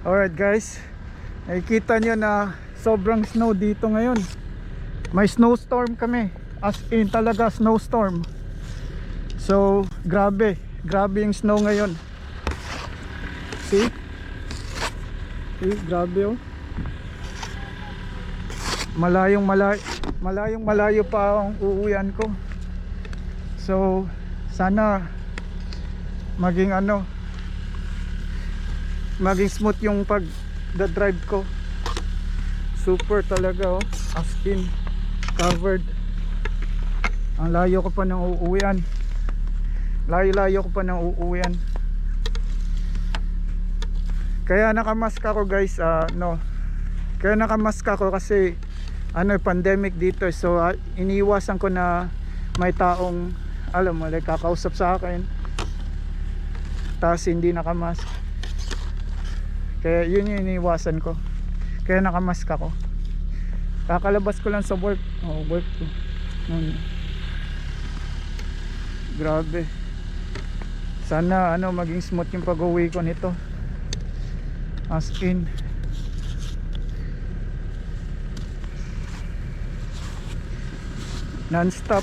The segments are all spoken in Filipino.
Alright guys, nakikita nyo na sobrang snow dito ngayon. May snowstorm kami, as in talaga snowstorm. So grabe yung snow ngayon. See, grabe oh. Malayong malayo pa ang uuwian ko. So sana maging smooth yung pag-drive ko. Super talaga oh, as in covered. Ang layo ko pa ng uuwian. Layo ko pa ng uuwian. Kaya nakamask ako guys, Kaya nakamask ako kasi pandemic dito. So iniiwasan ko na may taong kakausap sa akin tapos hindi nakamask. Kaya yun yung iniiwasan ko. Kaya nakamask ako. Kakalabas ko lang sa work. Work ko. Grabe. Sana maging smooth yung pag-uwi ko nito. As in non-stop.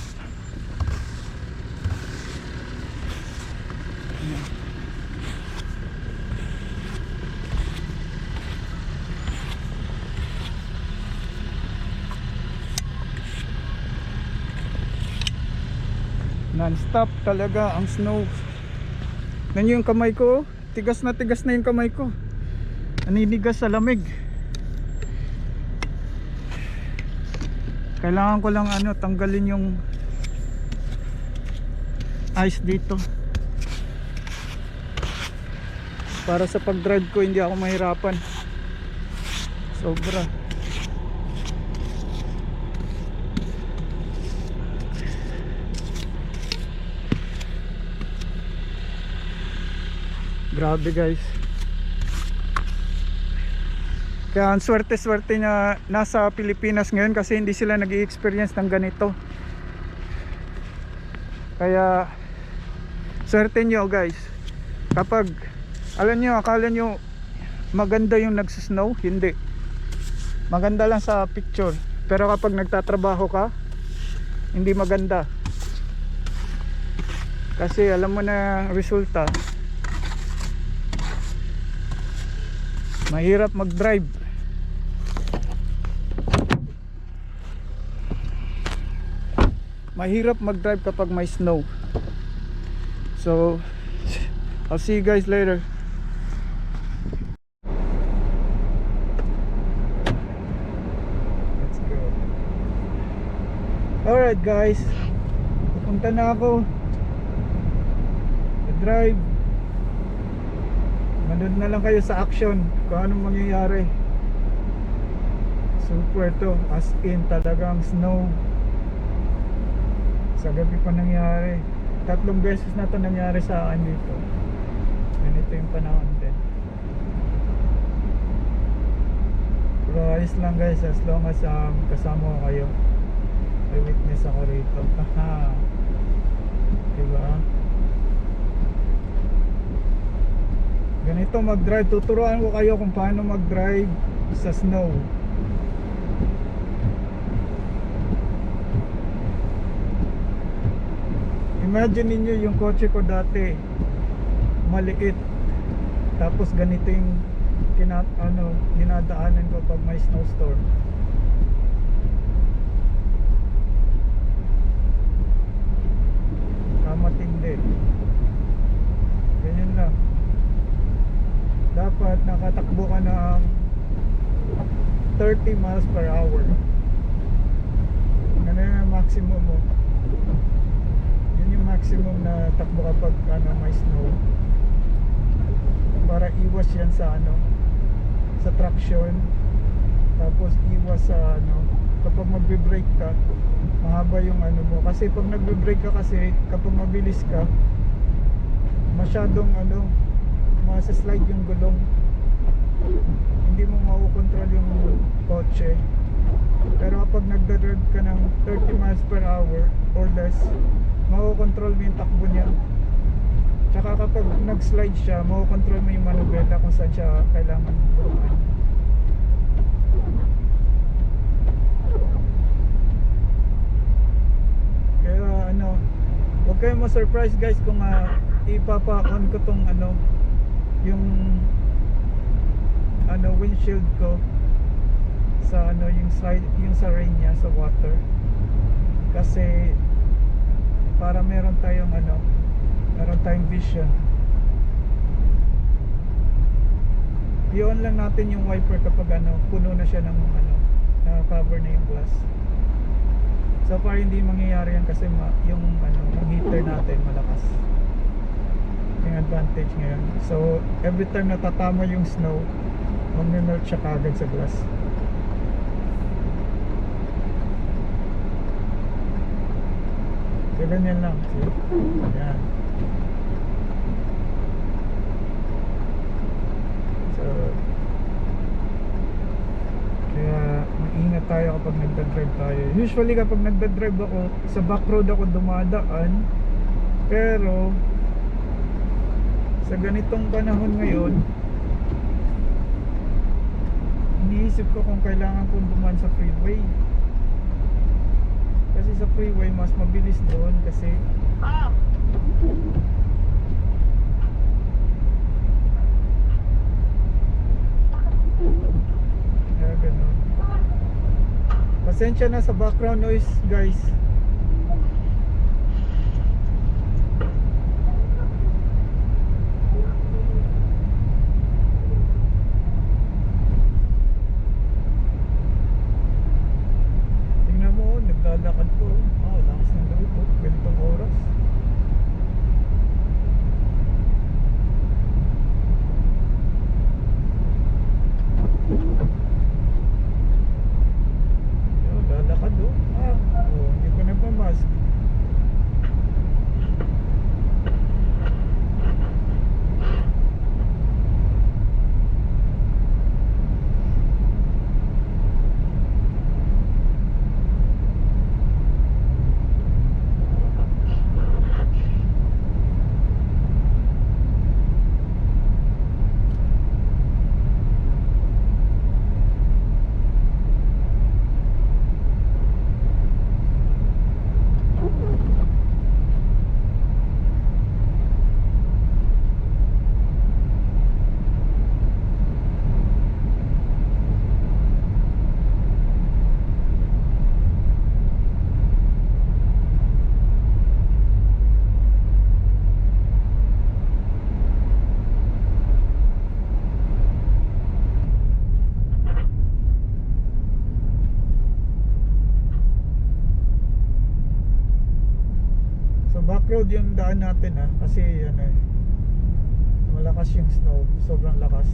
Non-stop talaga ang snow. Nanyo yung kamay ko, tigas na yung kamay ko. Naninigas sa lamig. Kailangan ko lang tanggalin yung ice dito para sa pag-drive ko hindi ako mahirapan. Sobra. Grabe guys. Kaya ang swerte na nasa Pilipinas ngayon kasi hindi sila nag-i-experience ng ganito. Kaya swerte nyo guys. Kapag akala nyo maganda yung nagsisnow, hindi. Maganda lang sa picture. Pero kapag nagtatrabaho ka, hindi maganda. Kasi alam mo na ang resulta. Mahirap mag-drive. Mahirap mag-drive kapag may snow. So I'll see you guys later. Let's go. Alright guys, pupunta na ako. Drive. Manood na lang kayo sa action kung anong mangyayari. Super to, as in talagang snow. Sa gabi pa nangyari. 3 beses na to nangyari sa akin dito. Ganito yung panahon din. Pero ayos lang guys, as long as kasama ko kayo. May witness ako rito. Diba? Ganito mag-drive. Tuturuan ko kayo kung paano mag-drive sa snow. Imagine niyo yung kotse ko dati maliit, tapos ganito yung dinadaanan ko pag may snowstorm. Matindi. Ganyan lang. Dapat nakatakbo ka ng 30 miles per hour. Ano yung maximum mo? Yun yung maximum na takbo kapag may snow, para iwas yan sa sa traction. Tapos iwas sa kapag magbe-brake ka, mahaba yung mo. Kasi pag nagbe-brake ka kasi, kapag mabilis ka, masyadong masa-slide yung gulong. Hindi mo makukontrol yung kotse. Pero kapag nagdadrive ka ng 30 miles per hour or less, makukontrol mo yung takbo niya. Tsaka kapag nag-slide siya, makokontrol mo yung manubela kung saan siya kailangan bumaan. Kaya ano, huwag kayong ma-surprise guys kung ipapa-on ko tong yung windshield ko sa yung slide, yung sa rain niya, sa water. Kasi para meron tayong vision. I-on lang natin yung wiper kapag puno na siya ng na-cover na yung glass. So far hindi mangyayari yan kasi yung heater natin malakas. Yung advantage ngayon. So every time natatama yung snow, mag-melt siya kagad sa glass. So ganyan lang. See? Ayan. So kaya maingat tayo kapag nagdadrive tayo. Usually kapag nagdadrive ako, sa back road ako dumadaan. Pero sa ganitong panahon ngayon, iniisip ko kung kailangan kong dumaan sa freeway. Kasi sa freeway mas mabilis doon kasi kaya ganun. Pasensya na sa background noise guys. Naglalakad ko. Lakas ng loob po. Ganitong oras. Lalakad hindi ko nagmamask. Backroad yung daan natin kasi malakas yung snow, sobrang lakas.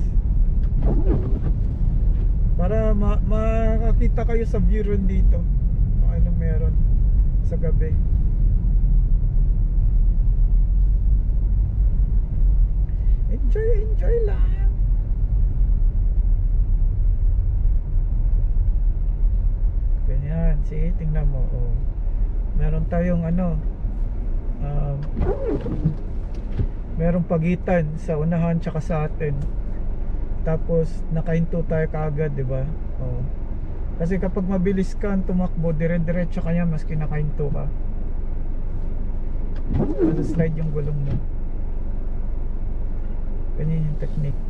Para makakita kayo sa view ron dito kung anong meron sa gabi. Enjoy lang. Ganyan, see, tingnan mo. Meron tayong merong pagitan sa unahan tsaka sa atin. Tapos nakahinto tayo kaagad, di ba? Kasi kapag mabilis ka tumakbo, dire-diretso ka niya maski nakahinto ka. Slide yung gulong mo. Ganyan yung technique.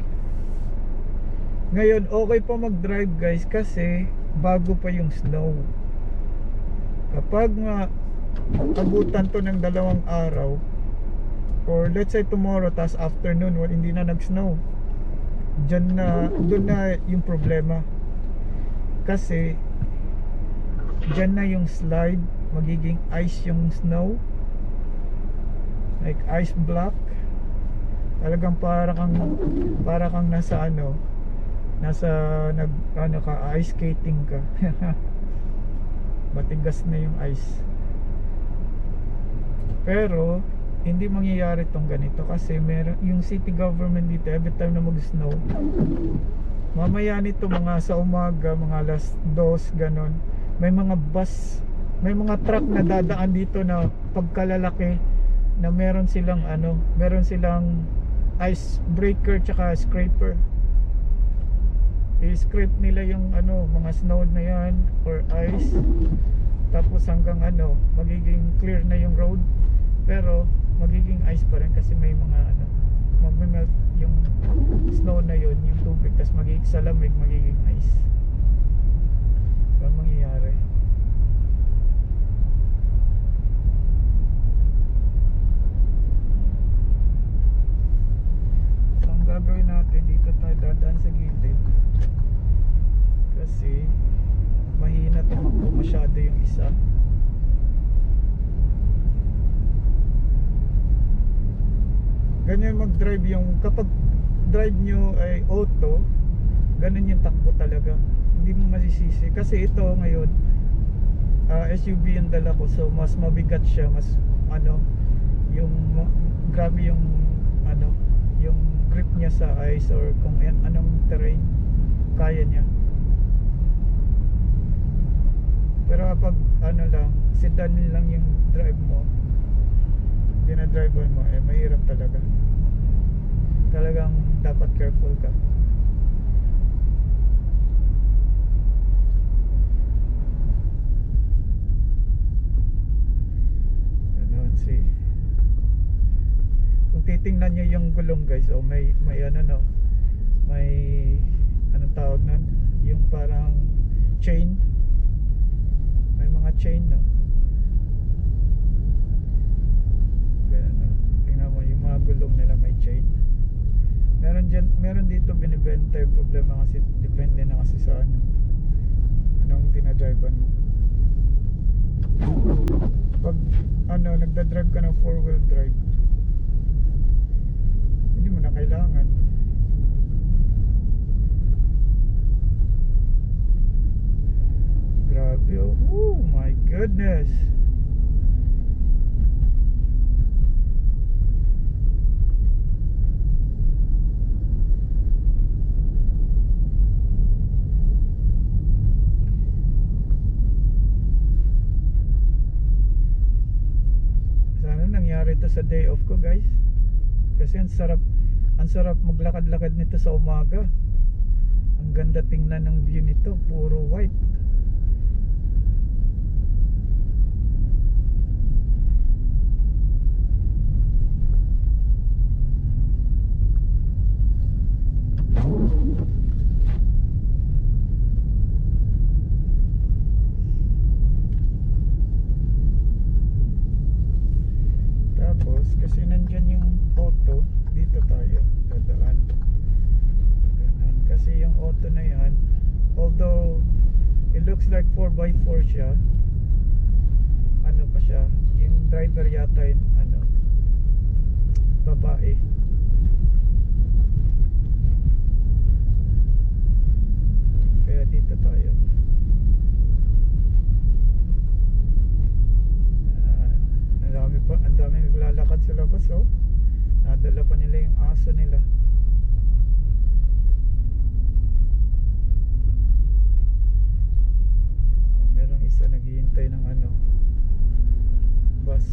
Ngayon, okay pa mag-drive guys kasi bago pa yung snow. Kapag abutan to ng 2 araw or let's say tomorrow tas afternoon hindi na nag-snow, doon na yung problema kasi dyan na yung slide, magiging ice yung snow, like ice block. Talagang para kang nasa ka ice skating ka. Matigas na yung ice. Pero hindi mangyayari tong ganito kasi meron yung city government dito every time na mag-snow, mamaya nito mga sa umaga, mga alas 2 ganon, may mga bus, may mga truck na dadaan dito na pagkalalaki na meron silang meron silang ice breaker tsaka scraper. I-scrape nila yung mga snow na yan or ice, tapos hanggang magiging clear na yung road, pero magiging ice pa rin kasi may mga mag-melt yung snow na yun, yung tubig, tapos magiging sa lamig magiging ice. Ano mangyayari? So ang gagawin natin, dito tayo dadaan sa gilid kasi mahina tumakbo masyado yung isa. Ganyan mag-drive yung, kapag drive nyo ay auto, ganun yung takbo talaga, hindi mo masisisi. Kasi ito ngayon SUV yung dala ko, so mas mabigat siya, mas yung grabe yung yung grip niya sa ice or kung anong terrain kaya niya. Pero kapag lang, sedan lang yung drive mo, dinadrive mo, mahirap talaga. Talagang dapat careful ka. Kung titingnan nyo yung gulong guys, may may anong tawag nun, yung parang chain, may mga chain ganun, tingnan mo yung mga gulong nila may chain. Meron dito binibenta. Yung problema kasi depende na kasi sa anong tinadrivean mo. Pag nagdadrive ka ng 4-wheel drive, hindi mo na kailangan. Grabe, oh my goodness. Sana nangyari ito sa day off ko guys, kasi ang sarap maglakad-lakad nito sa umaga. Ang ganda tingnan ng view nito, puro white. Tapos kasi nandyan yung auto, dito tayo dadaan. Ganun. Kasi yung auto na yan, although it looks like 4x4 siya, pa siya, yung driver yata yung babae. Kaya dito tayo. Ang dami naglalakad sa labas, nadala pa nila yung aso nila. Merong isa naghihintay ng bus.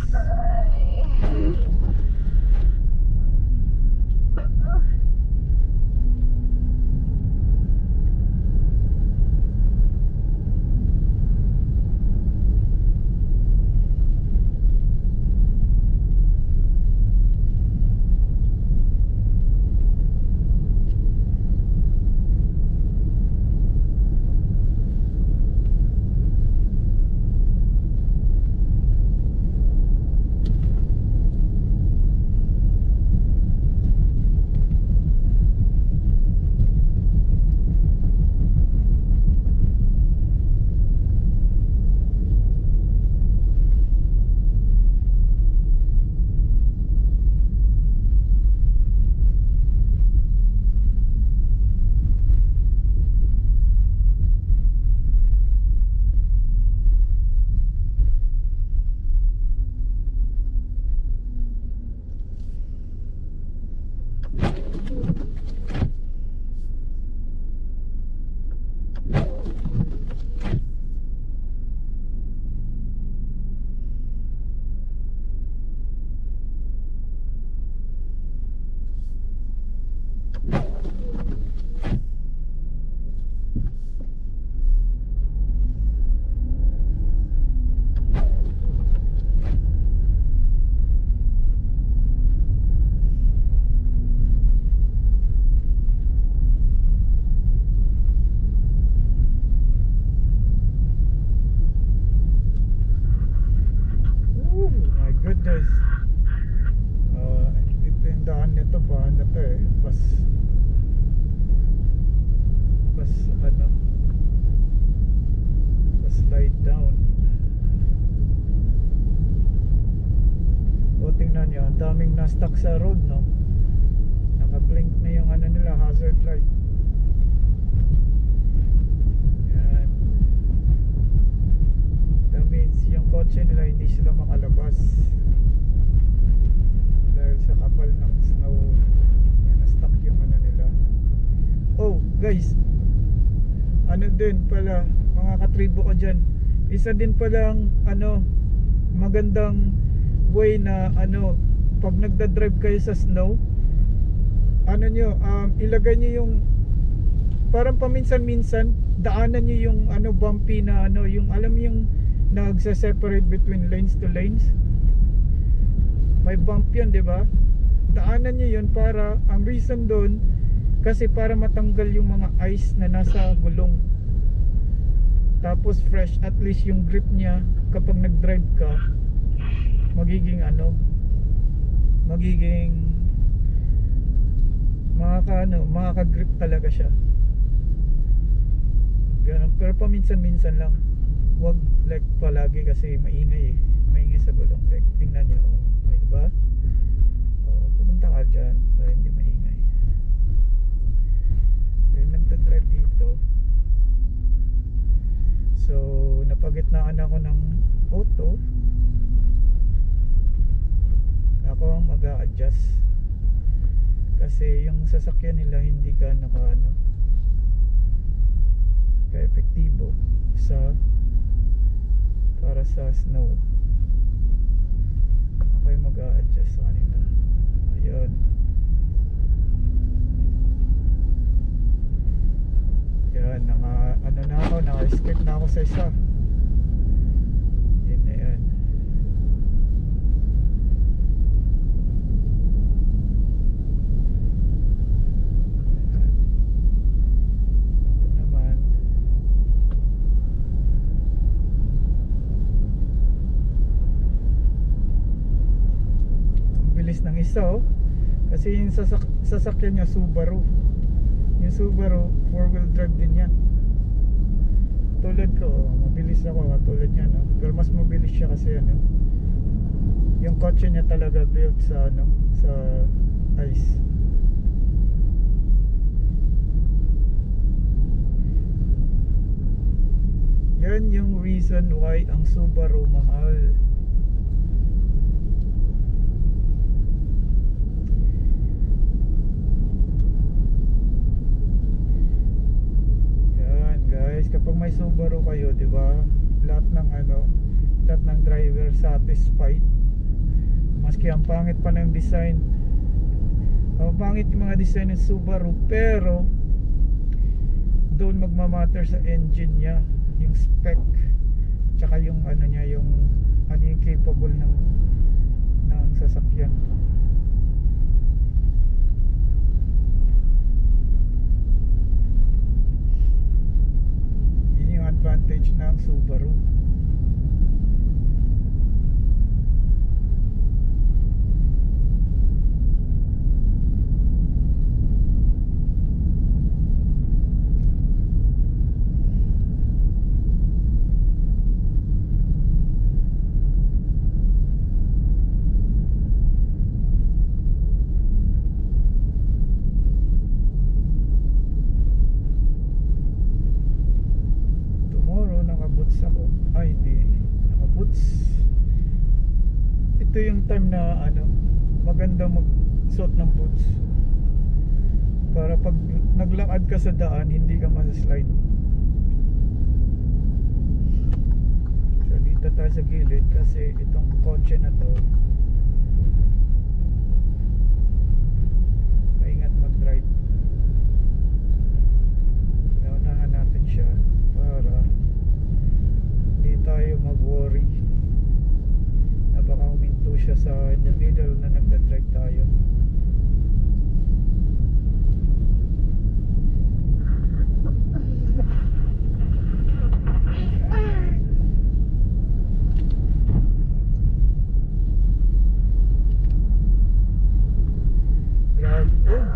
nito pa ano to eh, pas ano, pas slide down. O tingnan nyo, ang daming na-stuck sa road, no? Naka-blink na yung ano nila, hazard light. Yan. That means yung kotse nila hindi sila makalabas dahil sa kapal ng snow. Na-stuck yung ano nila. Oh guys, ano din pala mga katribo ko dyan, isa din palang ano magandang way na ano pag nagda-drive kayo sa snow, ano nyo, ilagay nyo yung parang paminsan-minsan daanan nyo yung ano bumpy na ano, yung alam yung nagse-separate between lanes to lanes, may bump yun, di ba? Daanan nyo yun para, ang reason doon kasi para matanggal yung mga ice na nasa gulong, tapos fresh, at least yung grip nya kapag nag-drive ka magiging ano, magiging makaka-grip talaga siya. Ganun. Pero paminsan-minsan lang, wag like palagi kasi maingay sa gulong. Like tingnan nyo, okay, diba? Pumunta ka dyan para hindi maingay. So nagta-drive dito, so napagitnaan ako ng auto, ako ang mag-a-adjust kasi yung sasakyan nila hindi ka ka-epektibo para sa snow. Ako yung mag-a-adjust sa kanila. Ayun. Yan, naka-escape na ako sa isa. Yun na yan. Ng isa kasi yung sasakyan niya Subaru, yung Subaru 4-wheel drive din yan, tulad ko, mabilis ako katulad niya, no? Pero mas mabilis siya kasi yung kotse niya talaga built sa sa ice. Yan yung reason why ang Subaru mahal. Kapag may Subaru kayo, di ba? Lahat ng driver satisfied. Maski ang pangit pa ng design. Pangit yung mga design ng Subaru, pero doon magmamatter sa engine niya, yung spec, tsaka yung niya, yung yung capable ng sasakyan. Advantage ng Subaru. Ito yung time na maganda magsuot ng boots para pag naglakad ka sa daan hindi ka masa-slide. So dito tayo sa gilid kasi itong kotse na to maingat mag-drive. Naunahan natin siya para hindi tayo mag-worry na baka huminto siya sa in the middle na nagda-drive tayo.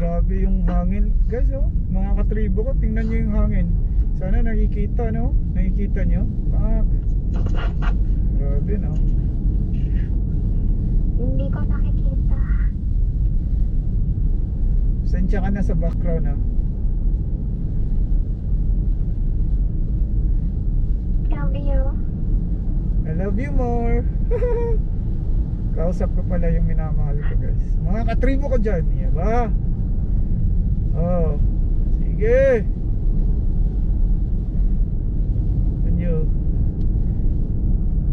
Grabe yung hangin. Guys, oh, mga katribo ko, tingnan nyo yung hangin. Sana nakikita, no? Nakikita nyo? Grabe, no? Hindi ko nakikita. Sensya ka na sa background, ha? Love you. I love you more. Kausap ko pala yung minamahal ko, guys. Mga katribo ko dyan, yeah, ba? Oh, sige. Anyo.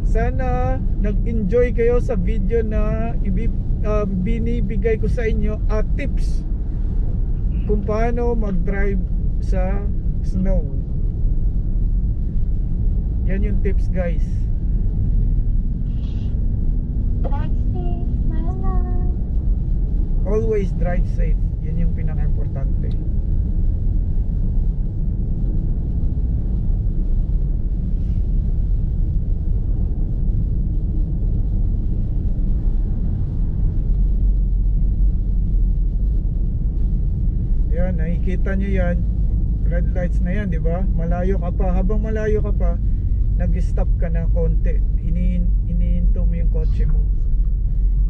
Sana nag-enjoy kayo sa video na binibigay ko sa inyo tips kung paano mag-drive sa snow. Yan yung tips, guys. Drive safe, my love. Always drive safe. Yan yung pinaka-importante. Yan, nakikita nyo yan. Red lights na yan, di ba? Malayo ka pa. Habang malayo ka pa, nag-stop ka na konti. Inihinto mo yung kotse mo.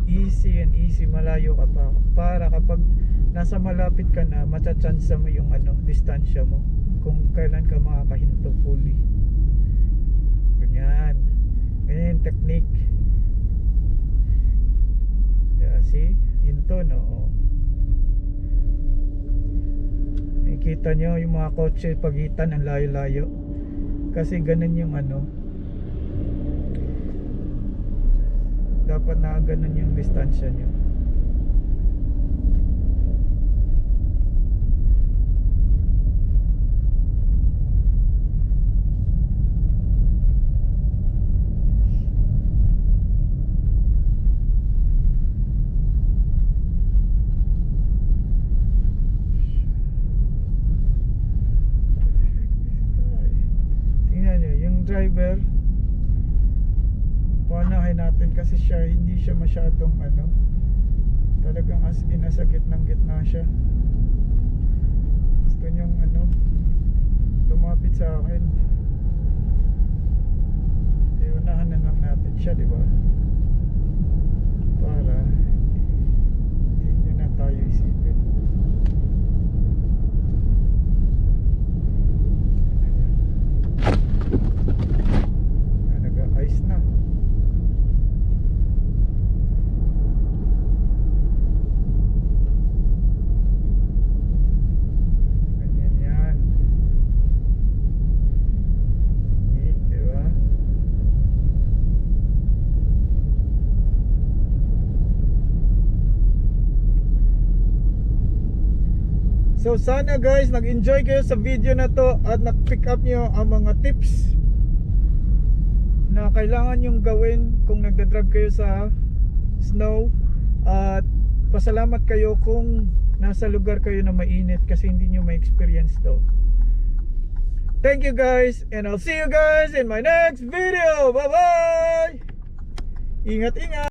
Easy and easy, malayo ka pa. Para kapag nasa malapit ka na, matchansa mo yung distansya mo. Kung kailan ka makakahinto fully. Ganyan. Ganyan yung technique. Yeah, see? Hinto, no? Nakikita nyo yung mga kotse pagitan ang layo-layo. Kasi ganun yung dapat na ganun yung distansya nyo. Tingnan nyo yung driver, panahin natin kasi hindi siya masyadong talagang as in nasa gitna siya. Gusto niyang lumapit sa akin. Unahan na lang natin siya, di ba? Para hindi niya na tayo isipin. Nag-ice na. So sana guys nag-enjoy kayo sa video na to at nag-pick up nyo ang mga tips na kailangan nyong gawin kung nagdadrive kayo sa snow. At pasalamat kayo kung nasa lugar kayo na mainit kasi hindi nyo ma-experience to. Thank you guys and I'll see you guys in my next video. Bye bye. Ingat.